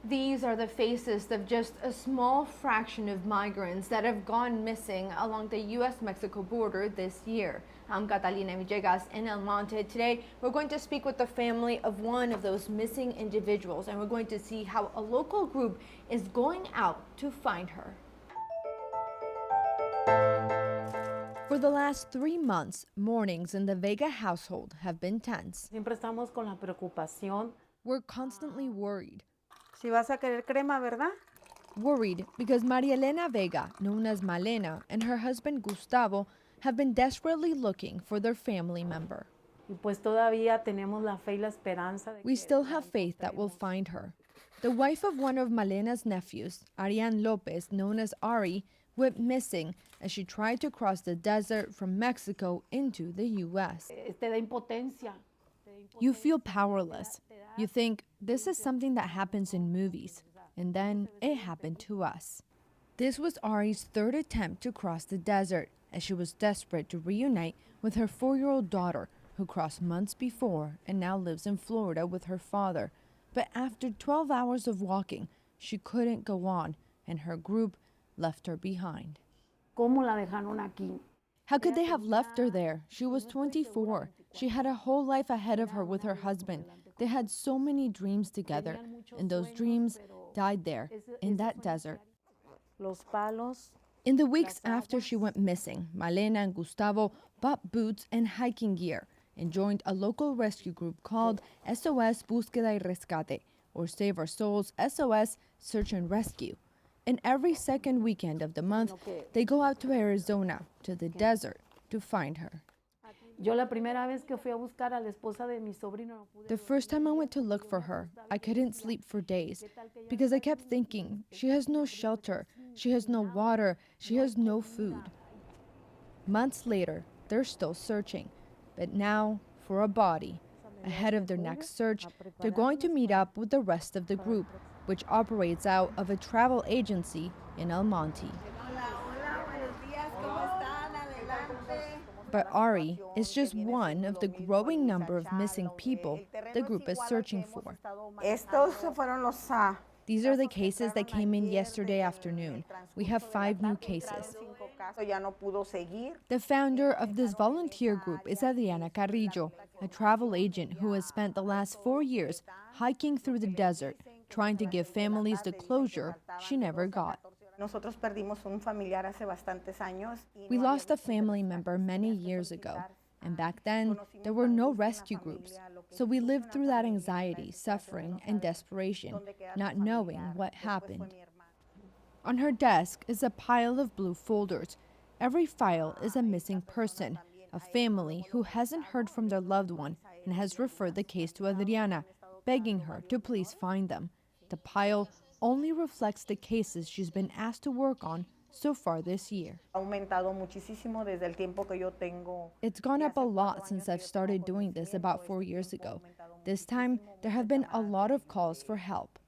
These are the faces of just a small fraction of migrants that have gone missing along the U.S.-Mexico border this year. I'm Catalina Villegas in El Monte. Today, we're going to speak with the family of one of those missing individuals, and we're going to see how a local group is going out to find her. For the last 3 months, mornings in the Vega household have been tense. Siempre estamos con la preocupación. We're constantly worried. Si vas a querer crema, ¿verdad? Worried because Maria Elena Vega, known as Malena, and her husband Gustavo have been desperately looking for their family member. Y pues todavía tenemos la fe y la esperanza de We que still la have faith that we'll encontremos. find her. The wife of one of Malena's nephews, Ariane Lopez, known as Ari, went missing as she tried to cross the desert from Mexico into the U.S. Te da impotencia. You feel powerless. You think, this is something that happens in movies. And then it happened to us. This was Ari's third attempt to cross the desert, as she was desperate to reunite with her 4-year-old daughter, who crossed months before and now lives in Florida with her father. But after 12 hours of walking, she couldn't go on, and her group left her behind. ¿Cómo la dejaron aquí? How could they have left her there? She was 24. She had a whole life ahead of her with her husband. They had so many dreams together, and those dreams died there, in that desert. Los palos. In the weeks after she went missing, Malena and Gustavo bought boots and hiking gear and joined a local rescue group called SOS Búsqueda y Rescate, or Save Our Souls SOS Search and Rescue. And every second weekend of the month, they go out to Arizona, to the desert, to find her. Yo la primera vez que fui a buscar a la esposa de mi sobrino no pude. The first time I went to look for her, I couldn't sleep for days because I kept thinking, she has no shelter, she has no water, she has no food. Months later, they're still searching, but now for a body. Ahead of their next search, they're going to meet up with the rest of the group, which operates out of a travel agency in El Monte. But Ari is just one of the growing number of missing people the group is searching for. Estos fueron los These are the cases that came in yesterday afternoon. We have 5 new cases. ya no pudo seguir. The founder of this volunteer group is Adriana Carrillo, a travel agent who has spent the last 4 years hiking through the desert, trying to give families the closure she never got. Nosotros perdimos un familiar hace bastantes años. We lost a family member many years ago, and back then there were no rescue groups. So we lived through that anxiety, suffering, and desperation, not knowing what happened. On her desk is a pile of blue folders. Every file is a missing person, a family who hasn't heard from their loved one and has referred the case to Adriana, begging her to please find them. The pile only reflects the cases she's been asked to work on so far this year. Ha aumentado muchísimo desde el tiempo que yo tengo. It's gone up a lot since I've started doing this about 4 years ago. This time, there have been a lot of calls for help.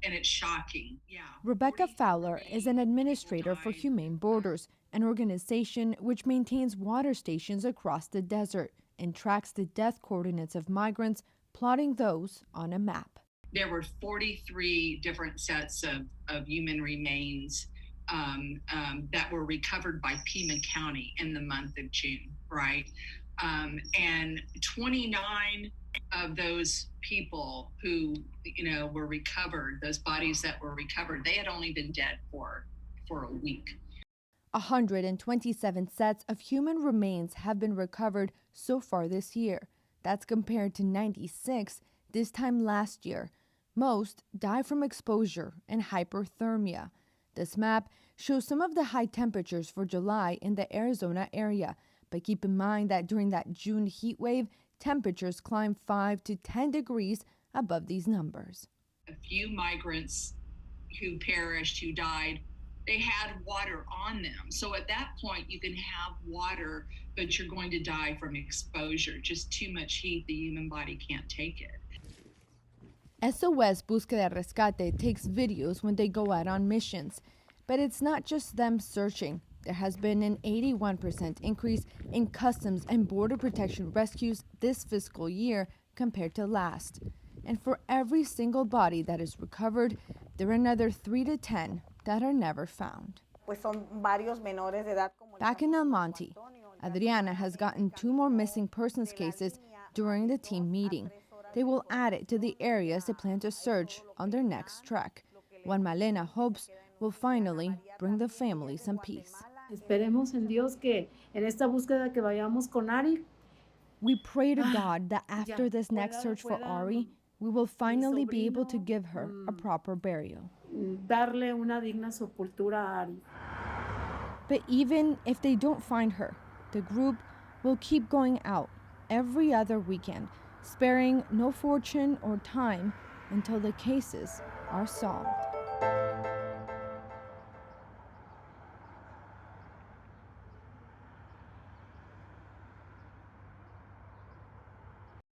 And it's shocking. Yeah. Rebecca Fowler is an administrator for Humane Borders, an organization which maintains water stations across the desert and tracks the death coordinates of migrants, plotting those on a map. There were 43 different sets of human remains that were recovered by Pima County in the month of June, right? And 29 of those people who, were recovered, those bodies that were recovered, they had only been dead for a week. 127 sets of human remains have been recovered so far this year. That's compared to 96 this time last year. Most die from exposure and hyperthermia. This map shows some of the high temperatures for July in the Arizona area, but keep in mind that during that June heat wave, temperatures climbed 5 to 10 degrees above these numbers. A few migrants who perished, who died, they had water on them. So at that point, you can have water, but you're going to die from exposure. Just too much heat, the human body can't take it. SOS Búsqueda y Rescate takes videos when they go out on missions. But it's not just them searching. There has been an 81% increase in Customs and Border Protection rescues this fiscal year compared to last. And for every single body that is recovered, there are another 3 to 10 that are never found. Pues son varios menores de edad, como el Back caso in de El Marco Monte, Antonio, el caso Adriana has del gotten 2 more missing persons de la cases niña, during the hay team 2 a meeting. 3 horas They de will add it to the información, areas they plan to a search todo lo on que their le next dan, trek. lo que le Juan Malena dicen, que se hopes queda en will un día. Ana finally María bring the también, ella family es de some peace. Guatemala. Esperemos en Dios que en esta búsqueda que vayamos con Ari, We pray to God that after ya this next search for Ari, we will finally be able to sobrino, give her a proper burial. darle una digna sepultura a Ari. But even if they don't find her, the group will keep going out every other weekend, sparing no fortune or time until the cases are solved.